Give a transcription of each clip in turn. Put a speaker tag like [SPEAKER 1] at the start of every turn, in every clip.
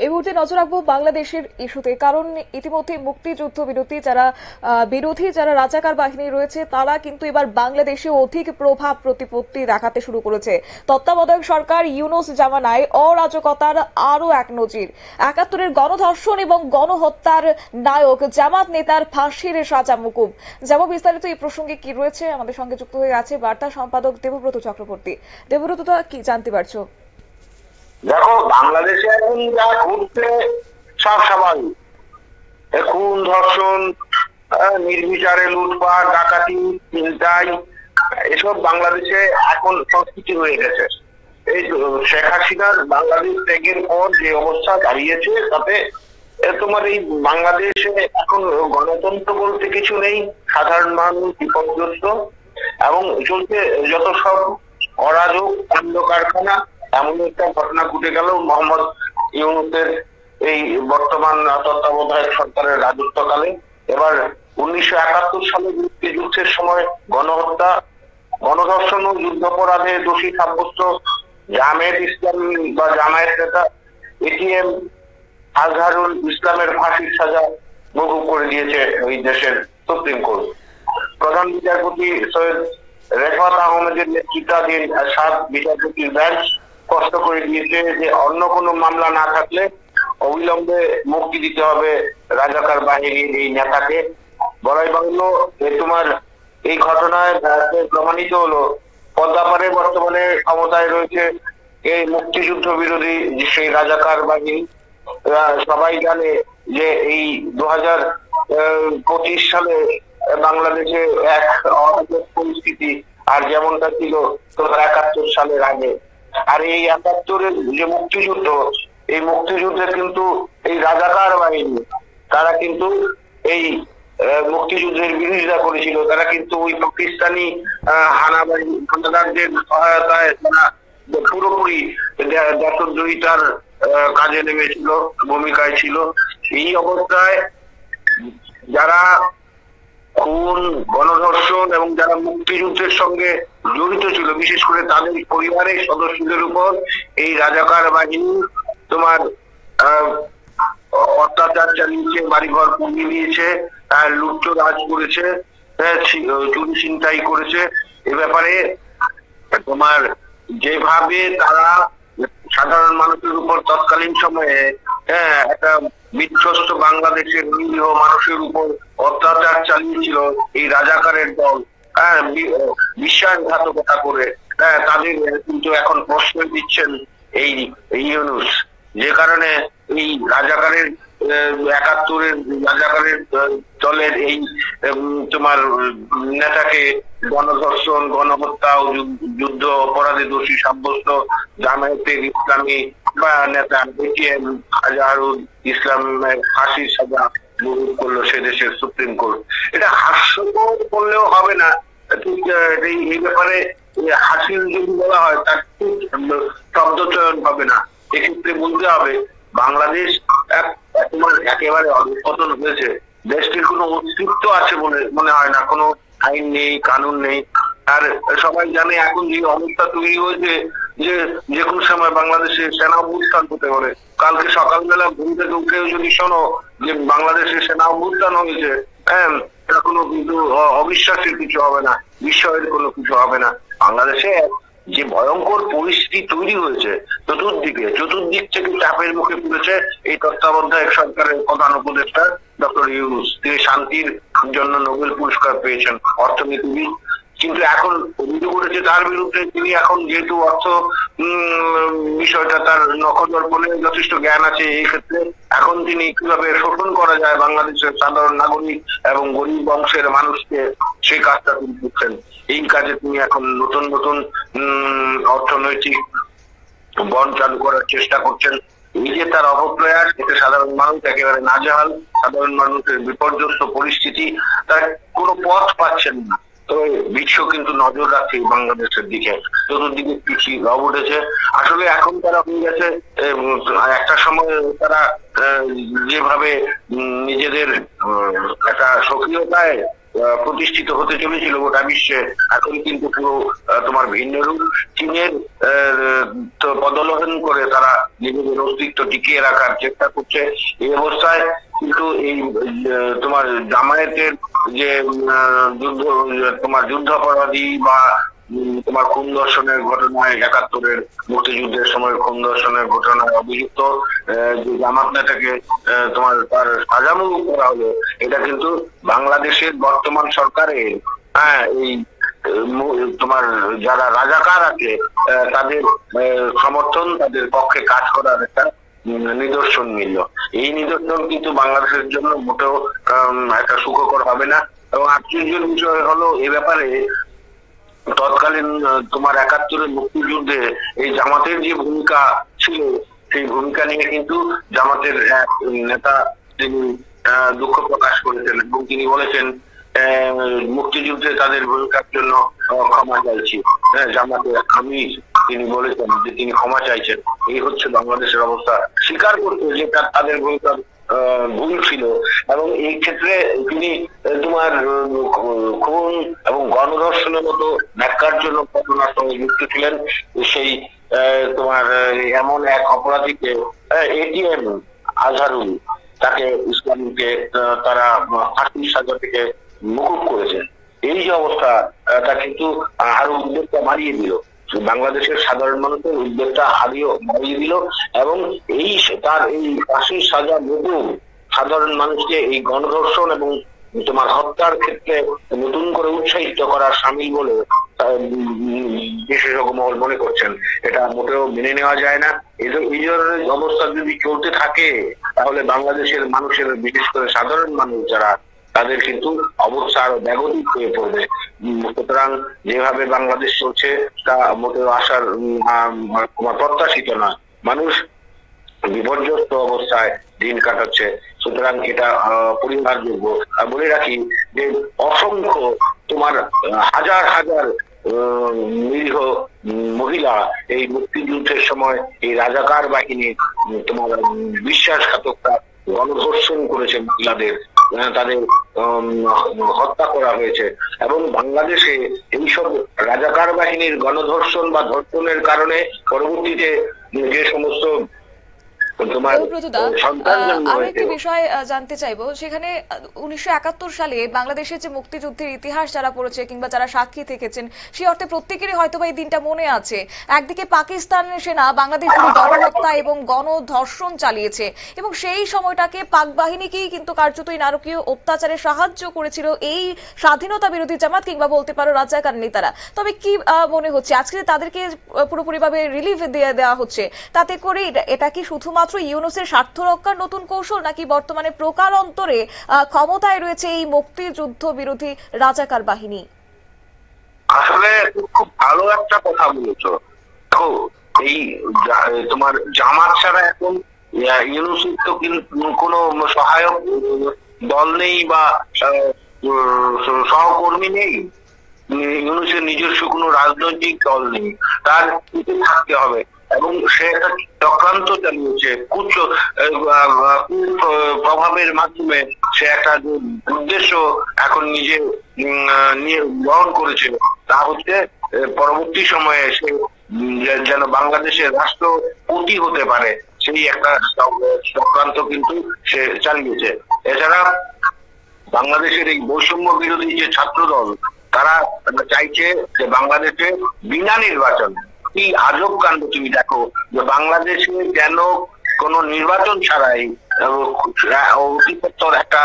[SPEAKER 1] এই মুহূর্তে নজর রাখবো বাংলাদেশের ইস্যুতে, কারণ ইতিমধ্যে মুক্তিযুদ্ধ বিরোধী যারা রাজাকার বাহিনী রয়েছে তারা কিন্তু এবার বাংলাদেশে অধিক প্রভাব প্রতিপত্তি দেখাতে শুরু করেছে। তত্ত্বাবধায়ক সরকার ইউনূস জামানায় অরাজকতার আরো এক নজির, ৭১-এর গণধর্ষণ এবং গণহত্যার নায়ক জামাত নেতার ফাঁসির সাজা মকুব। যাব বিস্তারিত এই প্রসঙ্গে কি রয়েছে, আমাদের সঙ্গে যুক্ত হয়ে আছে বার্তা সম্পাদক দেবব্রত চক্রবর্তী। দেবব্রত, কি জানতে পারছো?
[SPEAKER 2] দেখো, বাংলাদেশে এখন যা ঘটছে সব স্বাভাবিক। খুন, ধর্ষণ, নির্বিচারে লুটপাট, ডাকাতি, ছিনতাই, এসব বাংলাদেশে এখন সংস্কৃতি হয়ে গেছে। এই শেখ হাসিনার বাংলাদেশ ত্যাগের পর যে অবস্থা দাঁড়িয়েছে তাতে তোমার এই বাংলাদেশে এখন গণতন্ত্র বলতে কিছু নেই, সাধারণ মানুষ বিপর্যস্ত এবং চলছে যত সব অরাজক কাণ্ড কারখানা। এমন একটা ঘটনা ঘটে গেল মোহাম্মদ ইউনূসের এই বর্তমান তত্ত্বাবধায়ক সরকারের রাজত্বকালে। এবার ১৯৭১ সালে যুদ্ধের সময় গণহত্যা, গণধর্ষণ ও যুদ্ধাপরাধে দোষী সাব্যস্ত জামায়াত ইসলাম বা জামায়াত নেতা এটিএম আজহারুল ইসলামের ফাঁসির সাজা মকুব করে দিয়েছে ওই দেশের সুপ্রিম কোর্ট। প্রধান বিচারপতি সৈয়দ রেফাত আহমেদের নেতৃত্বাধীন ৭ বিচারপতির বেঞ্চ স্পষ্ট করে দিয়েছে যে অন্য কোনো মামলা না থাকলে অবিলম্বে মুক্তি দিতে হবে রাজাকার বাহিনীর এই নেতাকে। বলাই বাংল তোমার এই ঘটনায় প্রমাণিত হলো পদ্মাপাড়ে বর্তমানে ক্ষমতায় রয়েছে এই মুক্তিযুদ্ধ বিরোধী সেই রাজাকার বাহিনী। সবাই জানে যে এই ২০২৫ সালে বাংলাদেশে এক অরাজক পরিস্থিতি আর যেমনটা ছিল ৭১ সালের আগে। আর এই ৭১-এর যে মুক্তিযুদ্ধ, এই মুক্তিযুদ্ধে কিন্তু এই রাজাকার বাহিনী তারা কিন্তু এই মুক্তিযুদ্ধের বিরোধিতা করেছিল। তারা কিন্তু ওই পাকিস্তানি হানাদারদের সহায়তায় তারা পুরোপুরি দেশদ্রোহিতার কাজে নেমেছিল, ভূমিকায় ছিল। এই অবস্থায় যারা খুন, গণধর্ষণ এবং যারা মুক্তিযুদ্ধের সঙ্গে জড়িত ছিল, বিশেষ করে তাদের পরিবারের সদস্যদের উপর এই রাজাকার বাহিনী তোমার অত্যাচার চালিয়েছে, বাড়িঘর পুড়িয়ে দিয়েছে, লুটতরাজ করেছে, চুরি ছিনতাই করেছে। এ ব্যাপারে তোমার যেভাবে তারা সাধারণ মানুষের উপর তৎকালীন সময়ে একটা বিধ্বস্ত বাংলাদেশের নিরীহ মানুষের উপর অত্যাচার চালিয়েছিল এই রাজাকারের দল, বিশ্বাসঘাতকতা করে, তাদের কিন্তু এখন প্রশ্ন দিচ্ছেন এই ইউনূস। যে কারণে এই রাজাকারের ৭১-এর রাজাকারের দলের এই তোমার নেতাকে গণধর্ষণ, গণহত্যা ও যুদ্ধ অপরাধে দোষী সাব্যস্ত জামায়াতের ইসলামী বা নেতা এটিএম আজহারুল ইসলামের ফাঁসির সাজা মকুব করলো সে দেশের সুপ্রিম কোর্ট। এটা হাস্যকর করলেও হবে না, এই ব্যাপারে হাসিল যদি বলা হয় তার ঠিক শব্দ চয়ন হবে না। এক্ষেত্রে বলতে হবে বাংলাদেশ একেবারে অধঃপতন হয়েছে। দেশটির কোনো অস্তিত্ব আছে বলে মনে হয় না, কোনো আইন নেই, কানুন নেই। আর সবাই জানে এখন যে অবস্থা তৈরি হয়েছে যে কোনো সময় বাংলাদেশে সেনা অভ্যুত্থান হতে পারে। কালকে সকালবেলা ঘুম থেকে উঠেও যদি শোনো যে বাংলাদেশে সেনা অভ্যুত্থান হয়েছে, এটা কোনো কিন্তু অবিশ্বাসের কিছু হবে না, বিস্ময়ের কোনো কিছু হবে না। বাংলাদেশে যে ভয়ঙ্কর পরিস্থিতি তৈরি হয়েছে, চতুর্দিক থেকে চাপের মুখে পড়েছে এই তত্ত্বাবধায়ক সরকারের প্রধান উপদেষ্টা ডক্টর ইউনূস। তিনি শান্তির জন্য নোবেল পুরস্কার পেয়েছেন, অর্থনীতিবিদ। কিন্তু এখন অভিযোগ উঠেছে তার বিরুদ্ধে, তিনি এখন যেহেতু অর্থ বিষয়টা তার নখদর্পণে যথেষ্ট জ্ঞান আছে, এই ক্ষেত্রে এখন তিনি কিভাবে শোষণ করা যায় বাংলাদেশের সাধারণ নাগরিক এবং গরিব বংশের মানুষকে, সেই কাজটা তিনি করছেন। এই কাজে তিনি এখন নতুন নতুন অর্থনৈতিক বন্ড চালু করার চেষ্টা করছেন। এই যে তার অপপ্রয়াস, এতে সাধারণ মানুষ একেবারে নাজেহাল, সাধারণ মানুষের বিপর্যস্ত পরিস্থিতি, তার কোনো পথ পাচ্ছেন না। তো বিশ্ব কিন্তু নজর রাখছে বাংলাদেশের দিকে, চতুর্দিকে পিছিয়ে লব উঠেছে। আসলে এখন তারা হয়ে গেছে, একটা সময় তারা যেভাবে নিজেদের একটা সক্রিয়তায় প্রতিষ্ঠিত হতে চলেছিল গোটা বিশ্বে, এখন কিন্তু পুরো তোমার ভিন্ন রূপ। চীনের পদলোহন করে তারা নিজেদের অস্তিত্ব টিকিয়ে রাখার চেষ্টা করছে। এই অবস্থায় কিন্তু এই তোমার জামায়াতের যে যুদ্ধাপরাধী বা তোমার খুন ধর্ষণের ঘটনায়, ৭১-এর মুক্তিযুদ্ধের সময় খুন ধর্ষণের ঘটনায় অভিযুক্ত যে জামাত নেতাকে তোমার তার সাজামুক্ত করা হলো, এটা কিন্তু বাংলাদেশের বর্তমান সরকারের এই তোমার যারা রাজাকার আছে তাদের সমর্থন, তাদের পক্ষে কাজ করার একটা নিদর্শন মিলল। এই নিদর্শন কিন্তু বাংলাদেশের জন্য মোটেও একটা সুখকর হবে না। এবং আশ্চর্যের বিষয় হলো এ ব্যাপারে তৎকালীন তোমার ৭১-এর মুক্তিযুদ্ধে এই জামাতের যে ভূমিকা ছিল, সেই ভূমিকা নিয়ে কিন্তু জামাতের এক নেতা তিনি দুঃখ প্রকাশ করেছেন এবং তিনি বলেছেন মুক্তিযুদ্ধে তাদের ভূমিকার জন্য ক্ষমা চাইছি। জামাতে আমি তিনি বলেছেন যে তিনি ক্ষমা চাইছেন। এই হচ্ছে বাংলাদেশের অবস্থা। স্বীকার করতে যে তাদের ভূমিকার ভুল ছিল, এবং এই ক্ষেত্রে তিনি তোমার খুন এবং গণধর্ষণের মতো ন্যাক্কারজনক ঘটনার সঙ্গে যুক্ত ছিলেন। সেই তোমার এমন এক অপরাধীকে এটিএম আজহারুল, তাকে ইসলামীকে তারা ফাঁসির সাজা থেকে মুকুব করেছে। এই যে অবস্থা, তা কিন্তু আরো উদ্বেগটা বাড়িয়ে দিল, বাংলাদেশের সাধারণ মানুষের উদ্বেগটা বাড়িয়ে দিল। এবং তার এই ফাঁসির সাজা মুকুব সাধারণ মানুষকে এই গণধর্ষণ এবং তোমার হত্যার ক্ষেত্রে নতুন করে উৎসাহিত করার সামিল বলে বিশেষজ্ঞ মহল মনে করছেন। এটা মোটেও মেনে নেওয়া যায় না। এই ধরনের অবস্থা যদি চলতে থাকে তাহলে বাংলাদেশের মানুষের, বিশেষ করে সাধারণ মানুষ যারা, তাদের কিন্তু অবস্থা আরো ব্যাগতিক হয়ে পড়বে। সুতরাং যেভাবে বাংলাদেশ চলছে তা মোটেও আসার প্রত্যাশিত নয়। মানুষ বিপর্যস্ত অবস্থায় দিন কাটাচ্ছে। সুতরাং এটা পরিহারযোগ্য। বলে রাখি যে অসংখ্য তোমার হাজার হাজার নিরীহ মহিলা এই মুক্তিযুদ্ধের সময় এই রাজাকার বাহিনী তোমার বিশ্বাসঘাতকরা গণধর্ষণ করেছে মহিলাদের, তাদের হত্যা করা হয়েছে। এবং বাংলাদেশে এইসব রাজাকার বাহিনীর গণধর্ষণ বা ধর্ষণের কারণে পরবর্তীতে যে সমস্ত
[SPEAKER 1] আমি একটি বিষয় জানতে চাইবো, সেখানে 1971 সালে বাংলাদেশের যে মুক্তিযুদ্ধের ইতিহাস যারা পড়েছে কিংবা যারা সাক্ষী থেকেছেন, সেই অর্থে প্রত্যেকেরই হয়তো এই দিনটা মনে আছে। একদিকে পাকিস্তান সেনা বাংলাদেশ গণহত্যা এবং গণধর্ষণ চালিয়েছে, এবং সেই সময়টাকে পাক বাহিনীকেই কিন্তু কার্যত নারকীয় অত্যাচারে সাহায্য করেছিল এই স্বাধীনতা বিরোধী জামাত কিংবা বলতে পারো রাজাকার নেতারা। তবে কি মনে হচ্ছে আজকে তাদেরকে পুরোপুরিভাবে রিলিফ দিয়ে দেওয়া হচ্ছে, তাতে করে এটা কি শুধুমাত্র ইউনূসের স্বার্থ রক্ষার নতুন কৌশল, নাকি বর্তমানে প্রকারান্তরে ক্ষমতায় রয়েছে এই মুক্তিযুদ্ধ বিরোধী রাজাকার বাহিনী?
[SPEAKER 2] আসলে খুব ভালো একটা কথা বলেছো। দেখো, এই তোমার জামাত ছাড়া এখন ইউনূসের তো কোনো সহায়ক দল নেই বা সহকর্মী নেই। ইউনূসের নিজস্ব কোনো রাজনৈতিক দল নেই, তার পিছনে থাকতে হবে। এবং সে একটা চক্রান্ত চালিয়েছে, প্রভাবের মাধ্যমে সে একটা উদ্দেশ্য এখন নিজে নিয়ে গ্রহণ করেছে, তা হচ্ছে পরবর্তী সময়ে সে যেন বাংলাদেশের রাষ্ট্রপতি হতে পারে, সেই একটা চক্রান্ত কিন্তু সে চালিয়েছে। এছাড়া বাংলাদেশের এই বৈষম্য বিরোধী যে ছাত্র দল, তারা চাইছে যে বাংলাদেশে বিনা নির্বাচন। কি আজব কাণ্ড তুমি দেখো, যে বাংলাদেশে কেন কোন নির্বাচন ছাড়াই অতিসত্বর একটা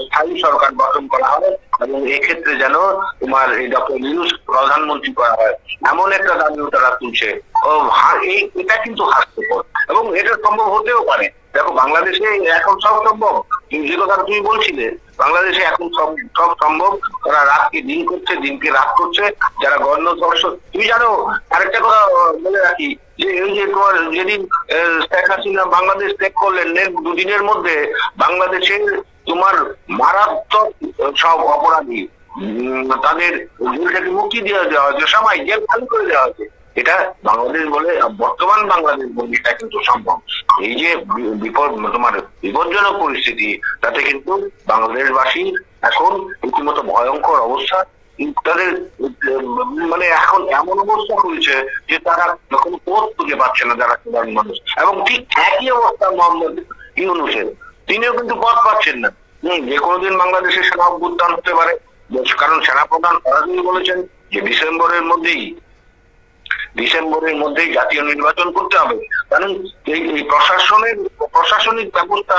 [SPEAKER 2] স্থায়ী সরকার গঠন করা হয় এবং এক্ষেত্রে যেন তোমার এই ডক্টর ইউনূস প্রধানমন্ত্রী করা হয়, এমন একটা দাবিও তারা তুলছে। এটা কিন্তু হাস্যকর, এবং এটা সম্ভব হতেও পারে। দেখো, বাংলাদেশে এখন সব সম্ভব। যে কথা তুমি বলছিলে, বাংলাদেশে এখন সব সম্ভব। তারা রাতকে দিন করছে, দিনকে রাত করছে। যারা গণধর্ষণ, তুমি জানো আরেকটা কথা বলে রাখি, যে এই যে তোমার যেদিন শেখ হাসিনা বাংলাদেশ ত্যাগ করলেন, দুদিনের মধ্যে বাংলাদেশে তোমার মারাত্মক সব অপরাধী তাদের জেল থেকে মুক্তি দেওয়া হয়েছে, সবাই জেল খালি করে দেওয়া হয়েছে। এটা বাংলাদেশ বলে, বর্তমান বাংলাদেশ বলে এটা কিন্তু সম্ভব। এই যে তোমার বিপজ্জনক পরিস্থিতি, তাতে কিন্তু বাংলাদেশবাসী এখন রীতিমতো ভয়ঙ্কর অবস্থা। তাদের মানে এখন এমন অবস্থা হয়েছে যে তারা যখন পথ খুঁজে পাচ্ছে না যারা সাধারণ মানুষ, এবং ঠিক একই অবস্থা মোহাম্মদ ইউনূসের, তিনিও কিন্তু পথ পাচ্ছেন না। যে কোনোদিন বাংলাদেশের সেনা অভ্যুত্থান হতে পারে, কারণ সেনাপ্রধান সরাসরি বলেছেন যে ডিসেম্বরের মধ্যেই জাতীয় নির্বাচন করতে হবে। কারণ এই প্রশাসনিক ব্যবস্থা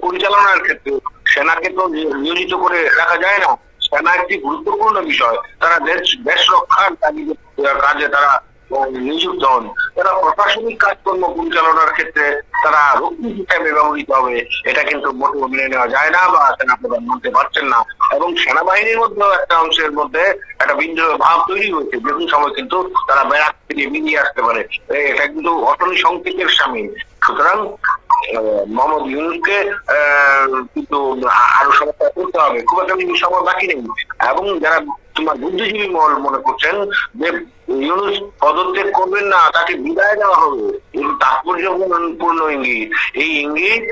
[SPEAKER 2] পরিচালনার ক্ষেত্রে সেনাকে তো নিয়োজিত করে রাখা যায় না। সেনা একটি গুরুত্বপূর্ণ বিষয়, তারা দেশ রক্ষার কাজে তারা নিযুক্ত হন। তারা প্রশাসনিক কাজকর্ম পরিচালনার ক্ষেত্রে তারা রক্ষী হিসাবে ব্যবহৃত হবে, এটা কিন্তু মোটেও মেনে নেওয়া যায় না বা সেনাপ্রধান মানতে পারছেন না। এবং সেনাবাহিনীর মধ্যেও একটা অংশের মধ্যে একটা বিদ্রোহ ভাব তৈরি হয়েছে, যে কোনো সময় কিন্তু তারা ব্যারাক থেকে বেরিয়ে আসতে পারে। এটা কিন্তু অটনি সংকেতের সামিল। সুতরাং মোহাম্মদ ইউনূসকে কিন্তু আরো সমস্যা করতে হবে, খুব একটা সময় বাকি নেই। এবং যারা তোমার বুদ্ধিজীবী মহল মনে করছেন যে ইউনূস পদত্যাগ করবেন না, তাকে বিদায় দেওয়া হবে, এই তাৎপর্যপূর্ণ ইঙ্গিত। এই ইঙ্গিত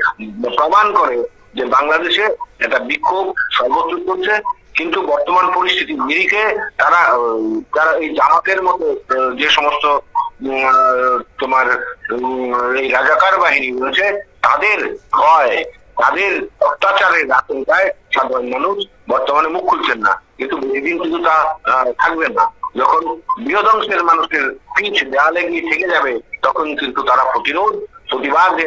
[SPEAKER 2] প্রমাণ করে যে বাংলাদেশে একটা বিক্ষোভ সর্বত্র করছে, কিন্তু বর্তমান পরিস্থিতির নিরিখে তারা এই জামাতের মতো যে সমস্ত তোমার এই রাজাকার বাহিনী রয়েছে, তাদের ভয়, তাদের অত্যাচারের আশঙ্কায় সাধারণ মানুষ বর্তমানে মুখ খুলছেন না। কিন্তু বেশিদিন কিন্তু তা থাকবে না। যখন বৃহদংশের মানুষের পিঠ দেয়ালে গিয়ে থেকে যাবে, তখন কিন্তু তারা প্রতিবাদে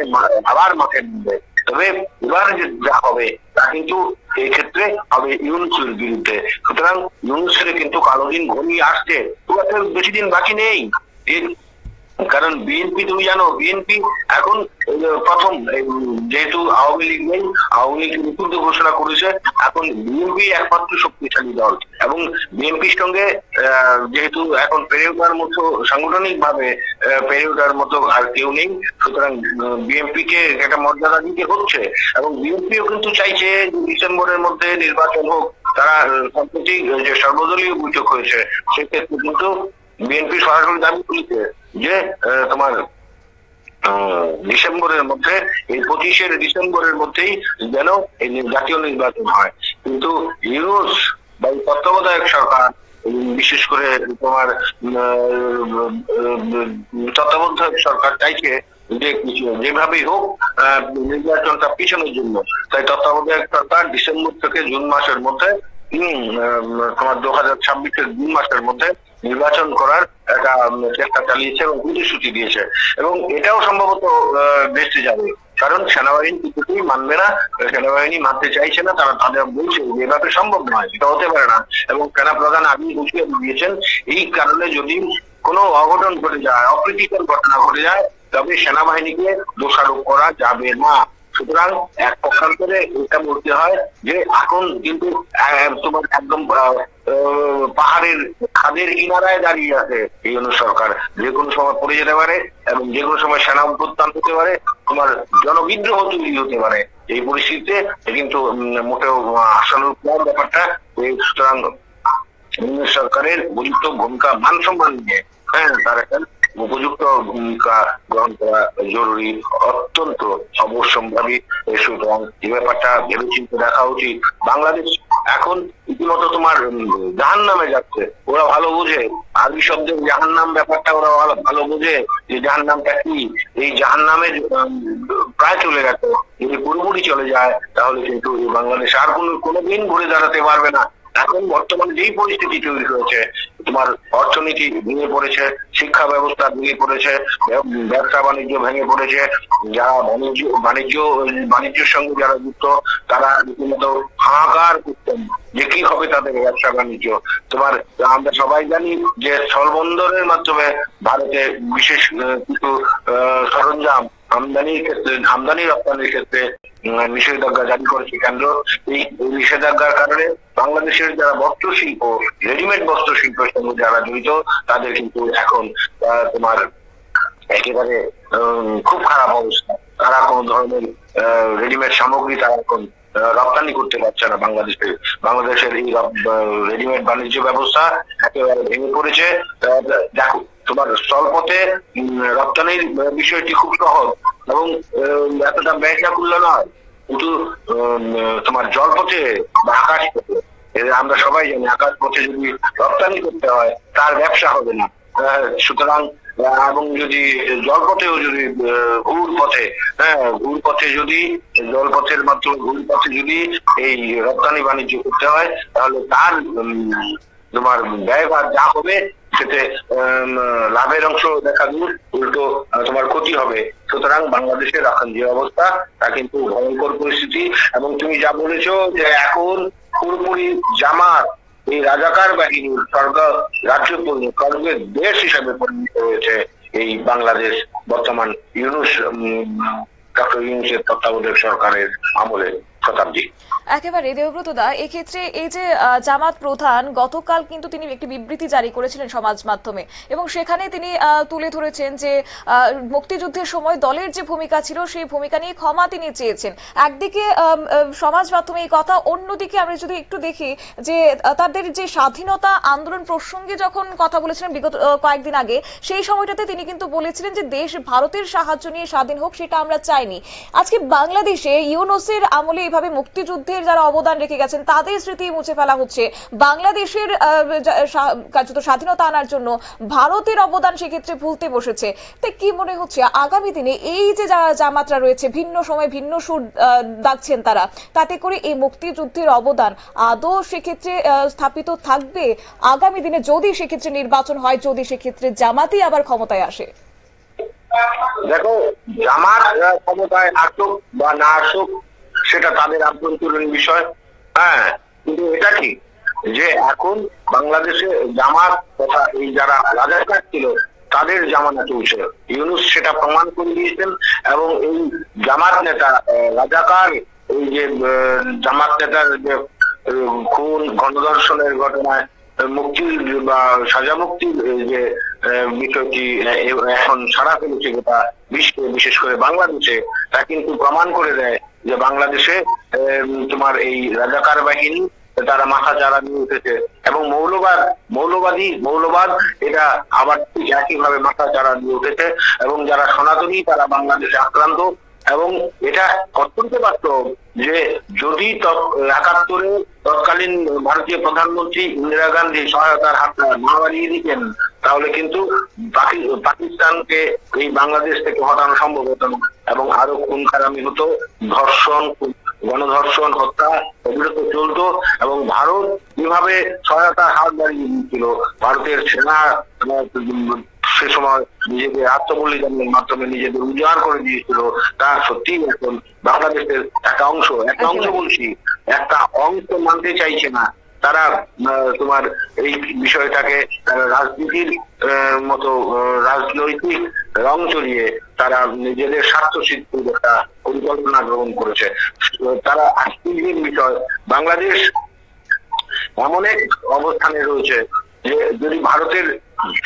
[SPEAKER 2] আবার মাঠে নামবে। তবে এবার যা হবে তা কিন্তু এই ক্ষেত্রে হবে ইউনূসের বিরুদ্ধে। সুতরাং ইউনূসের কিন্তু কালো দিন ঘনিয়ে আসছে, খুব একটা বেশি দিন বাকি নেই। কারণ বিএনপি, তুমি জানো বিএনপি এখন প্রথম, যেহেতু আওয়ামী লীগ নেই, আওয়ামী লীগ নিষিদ্ধ ঘোষণা করেছে, এখন বিএনপি একমাত্র শক্তিশালী দল। এবং বিএনপির সঙ্গে যেহেতু এখন পেরে ওঠার মতো, সাংগঠনিক ভাবে পেরে ওঠার মতো আর কেউ নেই, সুতরাং বিএনপি কে একটা মর্যাদা দিতে হচ্ছে। এবং বিএনপিও কিন্তু চাইছে ডিসেম্বরের মধ্যে নির্বাচন হোক। তারা সম্প্রতি যে সর্বদলীয় বৈঠক হয়েছে, সেক্ষেত্রে কিন্তু বিএনপি সরাসরি দাবি করেছে যে তোমার ডিসেম্বরের মধ্যে, এই 25 ডিসেম্বরের মধ্যেই যেন এই জাতীয় নির্বাচন হয়। কিন্তু ইউনূস বা তত্ত্বাবধায়ক সরকার, বিশেষ করে তোমার তত্ত্বাবধায়ক সরকার চাইছে যে যেভাবেই হোক নির্বাচনটা পিছানোর জন্য। তাই তত্ত্বাবধায়ক সরকার ডিসেম্বর থেকে জুন মাসের মধ্যে, তোমার 2026-এর জুন মাসের মধ্যে নির্বাচন করার একটা চেষ্টা চালিয়েছে এবং প্রতিশ্রুতি দিয়েছে। এবং এটাও সম্ভবত বেঁচে যাবে, কারণ সেনাবাহিনী কিছুতেই মানবে না, সেনাবাহিনী মানতে চাইছে না। তাদের বলছে এভাবে সম্ভব নয়, এটা হতে পারে না। এবং সেনা প্রধান আগেই বুঝিয়ে দিয়েছেন, এই কারণে যদি কোনো অঘটন ঘটে যায়, অপ্রীতিকর ঘটনা ঘটে যায়, তবে সেনাবাহিনীকে দোষারোপ করা যাবে না। সুতরাং এক পক্ষান্তরে এটা বলতে হয় যে এখন কিন্তু তোমার একদম পাহাড়ের খাদের কিনারায় দাঁড়িয়ে আছে এই সরকার, যে কোনো সময় পড়ে যেতে পারে এবং যে কোনো সময় সেনা অভ্যুত্থান হতে পারে, তোমার জনবিদ্রোহ তৈরি হতে পারে। এই পরিস্থিতিতে কিন্তু মোটেও আশানুরূপ ব্যাপারটা। সুতরাং সরকারের গুরুত্ব ভূমিকা, মান সম্মান নিয়ে তার একটা উপযুক্ত ভূমিকা গ্রহণ করা জরুরি, অত্যন্ত অবশ্যম্ভাবী। সুতরাং এই ব্যাপারটা ভেবে চিন্তে দেখা উচিত। বাংলাদেশ এখন রীতিমতো তোমার জাহান্নামে যাচ্ছে। ওরা ভালো বোঝে আরবি শব্দের জাহান্নাম ব্যাপারটা, ওরা ভালো বোঝে যে জাহান্নামটা কি। এই জাহান্নামের প্রায় চলে গেছে, যদি পুরোপুরি চলে যায় তাহলে কিন্তু বাংলাদেশ আর কোনোদিন ঘুরে দাঁড়াতে পারবে না। এখন বর্তমানে যেই পরিস্থিতি তৈরি হয়েছে, তোমার অর্থনীতি ভেঙে পড়েছে, শিক্ষা ব্যবস্থা ভেঙে পড়েছে, ব্যবসা বাণিজ্য ভেঙে পড়েছে। যারা বাণিজ্যের সঙ্গে যারা যুক্ত, তারা রীতিমতো হাহাকার করতেন যে কি হবে তাদের ব্যবসা বাণিজ্য। তোমার আমরা সবাই জানি যে স্থলবন্দরের মাধ্যমে ভারতে বিশেষ কিছু সরঞ্জাম আমদানি রপ্তানির ক্ষেত্রে নিষেধাজ্ঞা জারি করেছে কেন্দ্র। এই নিষেধাজ্ঞার কারণে বাংলাদেশের যারা বস্ত্র শিল্প, রেডিমেড বস্ত্র শিল্পের সঙ্গে যারা জড়িত, তাদের কিন্তু এখন তোমার একেবারে খুব খারাপ অবস্থা। তারা কোন ধরনের রেডিমেড সামগ্রী তারা এখন রপ্তানি করতে পারছে না। বাংলাদেশের এই রেডিমেড বাণিজ্য ব্যবস্থা একেবারে ভেঙে পড়েছে। দেখো তোমার স্থলপথে রপ্তানির বিষয়টি খুব সহজ এবং এতটা ব্যয়সাকুল্য নয়। কিন্তু তোমার জলপথে বা আকাশ পথে, আমরা সবাই জানি আকাশ পথে যদি রপ্তানি করতে হয় তার ব্যবসা হবে না। সুতরাং এবং যদি জলপথেও যদি ঘুর পথে, ঘুর পথে যদি জলপথের মাধ্যমে ঘুর পথে যদি এই রপ্তানি বাণিজ্য করতে হয় তাহলে তার তোমার ব্যয়ভার যা হবে সেতে লাভের অংশ দেখা দূর, উল্টো তোমার ক্ষতি হবে। সুতরাং বাংলাদেশের এখন যে অবস্থা তা কিন্তু ভয়ঙ্কর পরিস্থিতি। এবং তুমি যা বলেছো যে এখন পুরোপুরি জামাত এই রাজাকার বাহিনীর স্বর্গের দেশ হিসাবে পরিণত হয়েছে এই বাংলাদেশ বর্তমান ডক্টর ইউনূসের তত্ত্বাবধায়ক সরকারের আমলে। শতাব্দী
[SPEAKER 1] একেবারে দেবব্রত দা, এক্ষেত্রে এই যে জামাত প্রধান গতকাল কিন্তু তিনি একটি বিবৃতি জারি করেছিলেন সমাজ মাধ্যমে, এবং সেখানে তিনি তুলে ধরেছেন যে মুক্তিযুদ্ধের সময় দলের যে ভূমিকা ছিল সেই ভূমিকা নিয়ে ক্ষমা তিনি চেয়েছেন। একদিকে সমাজ মাধ্যমে এই কথা, অন্যদিকে আমরা যদি একটু দেখি যে তাদের যে স্বাধীনতা আন্দোলন প্রসঙ্গে যখন কথা বলেছিলেন বিগত কয়েকদিন আগে, সেই সময়টাতে তিনি কিন্তু বলেছিলেন যে দেশ ভারতের সাহায্য নিয়ে স্বাধীন হোক সেটা আমরা চাইনি। আজকে বাংলাদেশে ইউনূসের আমলে এইভাবে মুক্তিযুদ্ধে যারা অবদান রেখে গেছেন তাদের স্মৃতি মুছে ফেলা হচ্ছে, বাংলাদেশের কার্যত স্বাধীনতা আনার জন্য ভারতের অবদান সেক্ষেত্রে ভুলতে বসেছে। তাই কি মনে হচ্ছে আগামী দিনে এই যে যারা জামাতরা রয়েছে ভিন্ন সময় ভিন্ন সুর ডাকছেন তারা, তাতে করে এই মুক্তিযুদ্ধের অবদান আদৌ সেক্ষেত্রে স্থাপিত থাকবে আগামী দিনে যদি সেক্ষেত্রে নির্বাচন হয়, যদি সেক্ষেত্রে জামাতই আবার ক্ষমতায় আসে?
[SPEAKER 2] দেখো, জামাত ক্ষমতায় আসুক বা না আসুক সেটা তাদের আভ্যন্তরীণ বিষয়। কিন্তু এটা কি যে এখন বাংলাদেশে জামাত তথা এই যারা রাজাকার ছিল তাদের জামানা চলছে। ইউনূস সেটা প্রমাণ করে দিয়েছেন। এবং এই জামাত নেতা রাজাকার, এই যে জামাত নেতার যে খুন গণধর্ষণের ঘটনায় মুক্তি বা সাজা মুক্তির যে বিষয়টি এখন সারা ফেলেছে গোটা বিশ্বে, বিশেষ করে বাংলাদেশে, তা কিন্তু প্রমাণ করে দেয় যে বাংলাদেশে তোমার এই রাজাকার বাহিনী তারা মাথা চারা নিয়ে উঠেছে। এবং মৌলবাদ এটা আবার ঠিক একইভাবে মাথা চারা দিয়ে উঠেছে। এবং যারা সনাতনী তারা বাংলাদেশে আক্রান্ত। এবং এটা অত্যন্ত বাস্তব যে যদি ৭১ তৎকালীন ভারতীয় প্রধানমন্ত্রী ইন্দিরা গান্ধী সহায়তার হাত না বাড়িয়ে দিতেন তাহলে কিন্তু পাকিস্তানকে এই বাংলাদেশ থেকে হটানো সম্ভব হতো না। এবং আরো খুন খারামি হতো, ধর্ষণ, গণধর্ষণ, হত্যা এগুলো তো চলতো। এবং ভারত যেভাবে সহায়তার হাত বাড়িয়ে দিয়েছিল, ভারতের সেনা সে সময় নিজেদের আত্মবলিদানের মাধ্যমে নিজেদের উজাড় করে দিয়েছিল, তা সত্যি এখন বাংলাদেশের একটা অংশ বলছি, একটা অংশ মানতে চাইছে না। তারা তোমার এই বিষয়টাকে তারা রাজনীতির মতো রাজনৈতিক রং চড়িয়ে তারা নিজেদের স্বার্থ সিদ্ধির একটা পরিকল্পনা গ্রহণ করেছে। তারা আজকের বিষয় বাংলাদেশ এমন এক অবস্থানে রয়েছে যে যদি ভারতের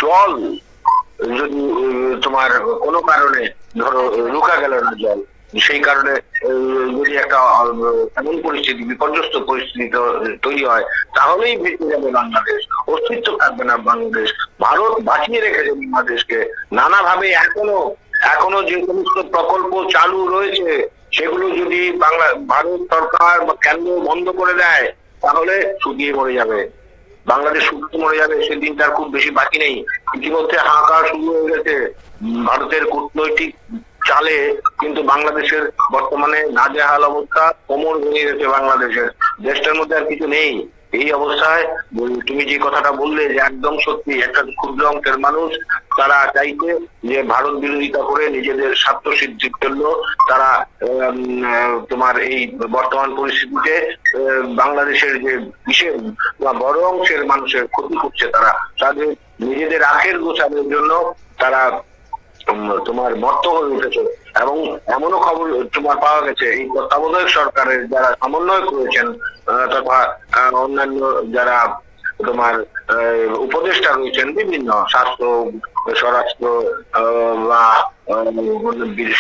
[SPEAKER 2] জল যদি তোমার কোনো কারণে ধরো রুখা গেল না জল, সেই কারণে যদি একটা এমন পরিস্থিতি, বিপর্যস্ত পরিস্থিতি তৈরি হয় তাহলেই ভেঙে যাবে বাংলাদেশ, অস্তিত্ব থাকবে না বাংলাদেশ। ভারত বাঁচিয়ে রেখেছে বাংলাদেশকে নানাভাবে। এখনো যে সমস্ত প্রকল্প চালু রয়েছে সেগুলো যদি ভারত সরকার বা কেন্দ্র বন্ধ করে দেয় তাহলে শুকিয়ে মরে যাবে বাংলাদেশ, শুকিয়ে মরে যাবে। সেদিন তার খুব বেশি বাকি নেই। ইতিমধ্যে হাহাকার শুরু হয়ে গেছে ভারতের কূটনৈতিক চালে, কিন্তু বাংলাদেশের বর্তমানে নাজেহাল অবস্থা, কোমর ভেঙে গেছে বাংলাদেশের, দেশটার মধ্যে আর কিছু নেই। এই অবস্থায় তুমি যে কথাটা বললে যে একদম সত্যি, একটা ক্ষুদ্র অংশের মানুষ তারা চাইছে যে ভারত বিরোধিতা করে নিজেদের স্বার্থ সিদ্ধির জন্য তারা তোমার এই বর্তমান পরিস্থিতিতে বাংলাদেশের যে বিশেষ বা বড় অংশের মানুষের ক্ষতি করছে। তারা তাদের নিজেদের আখের গোছানোর জন্য তারা তোমার মত্ত হয়ে উঠেছে। এবং এমনও খবর তোমার পাওয়া গেছে এই তত্ত্বাবধায়ক সরকারের যারা সমন্বয় করেছেন তথা অন্যান্য যারা তোমার উপদেষ্টা রয়েছেন বিভিন্ন স্বাস্থ্য, স্বরাষ্ট্র বা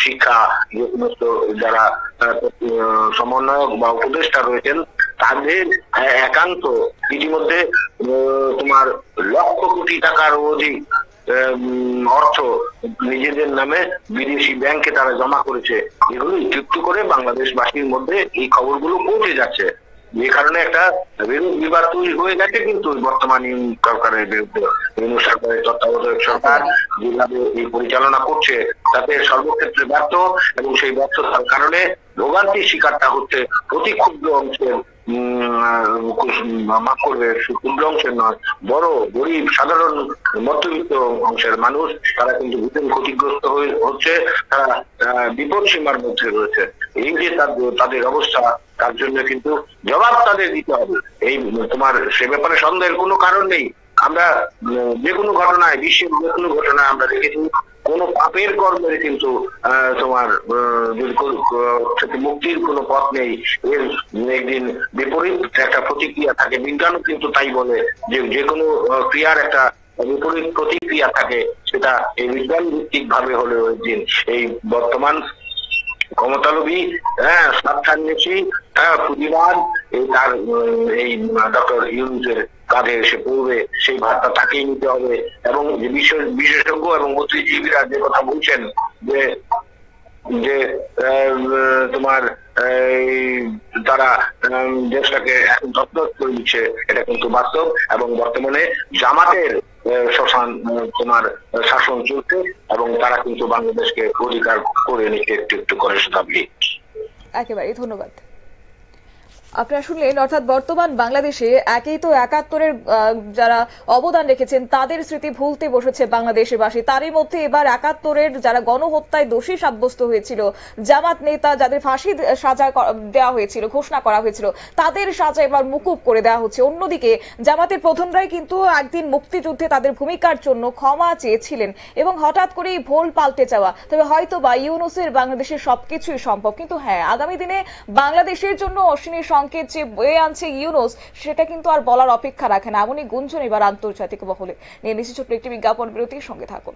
[SPEAKER 2] শিক্ষা, যে সমস্ত যারা সমন্বয়ক বা উপদেষ্টা রয়েছেন তাদের একান্ত ইতিমধ্যে তোমার লক্ষ কোটি টাকার অধিক অর্থ নিজেদের নামে বিদেশি ব্যাংকে তারা জমা করেছে, এগুলো একটু করে বাংলাদেশবাসীর মধ্যে এই খবরগুলো পৌঁছে যাচ্ছে, যে কারণে একটা বিবাদ তৈরি হয়ে গেছে। কিন্তু বর্তমান সরকারের বিরুদ্ধে সরকারের তত্ত্বাবধায়ক সরকার যেভাবে এই পরিচালনা করছে তাতে সর্বক্ষেত্রে ব্যর্থ, এবং সেই ব্যর্থতার কারণে ভোগান্তির শিকারটা হচ্ছে অতি ক্ষুদ্র অংশের, মাফ করবে, ক্ষুদ্র অংশের নয়, বড় গরিব সাধারণ মধ্যবিত্ত অংশের মানুষ, তারা কিন্তু ভীষণ ক্ষতিগ্রস্ত হচ্ছে, তারা বিপদ সীমার মধ্যে রয়েছে। এই যে তাদের অবস্থা, তার জন্য কিন্তু জবাব তাদের দিতে হবে। এই তোমার সে ব্যাপারে সন্দেহের কোনো কারণ নেই। আমরা যে কোনো ঘটনায়, বিশ্বের যে কোনো ঘটনায় আমরা দেখেছি কোন পাপের কর্মের কিন্তু তোমার মুক্তির কোনো পথ নেই, এর একদিন বিপরীত একটা প্রতিক্রিয়া থাকে। বিজ্ঞানও কিন্তু তাই বলে যে যে কোনো ক্রিয়ার একটা বিপরীত প্রতিক্রিয়া থাকে, সেটা এই বিজ্ঞান ভিত্তিক ভাবে হলেও একদিন এই বর্তমান ক্ষমতালোভী, স্বার্থান্বেষী, পুঁজিবাদ তার এই ডক্টর ইউনূসের কাঁধে এসে পড়বে, সেই ভারটা তাকেই নিতে হবে। এবং যে বিশেষজ্ঞ এবং বুদ্ধিজীবীরা যে কথা বলছেন যে যে তোমার তারা দেশটাকে এখন তৎপর করে দিচ্ছে, এটা কিন্তু বাস্তব। এবং বর্তমানে জামাতের তোমার শাসন চলছে, এবং তারা কিন্তু বাংলাদেশকে অধিকার করে নিচ্ছে একটু একটু করে শতাব্দী।
[SPEAKER 1] একেবারে ধন্যবাদ। আপনারা শুনলেন, অর্থাৎ বর্তমান বাংলাদেশে একেই তো ৭১-এর যারা অবদান রেখেছেন তাদের স্মৃতি ভুলতে বসেছে বাংলাদেশবাসী, তারই মধ্যে এবার ৭১-এর যারা গণহত্যায় দোষী সাব্যস্ত হয়েছিল, জামাত নেতা যাদের ফাঁসি সাজা দেওয়া হয়েছিল, ঘোষণা করা হয়েছিল, তাদের সাজা এবার মুকুব করে দেওয়া হচ্ছে। অন্যদিকে জামাতের প্রধানরাই কিন্তু একদিন মুক্তিযুদ্ধে তাদের ভূমিকার জন্য ক্ষমা চেয়েছিলেন, এবং হঠাৎ করেই ভোল পাল্টে যাওয়া। তবে হয়তো বা ইউনূসের বাংলাদেশের সবকিছুই সম্ভব, কিন্তু হ্যাঁ, আগামী দিনে বাংলাদেশের জন্য অশ্বিনী সংকেত যে বয়ে আনছে ইউনূস, সেটা কিন্তু আর বলার অপেক্ষা রাখে না। এমনই গুঞ্জন এবার আন্তর্জাতিক মহলে। নিয়ে নিচ্ছি ছোট্ট একটি বিজ্ঞাপন বিরতির সঙ্গে থাকুন।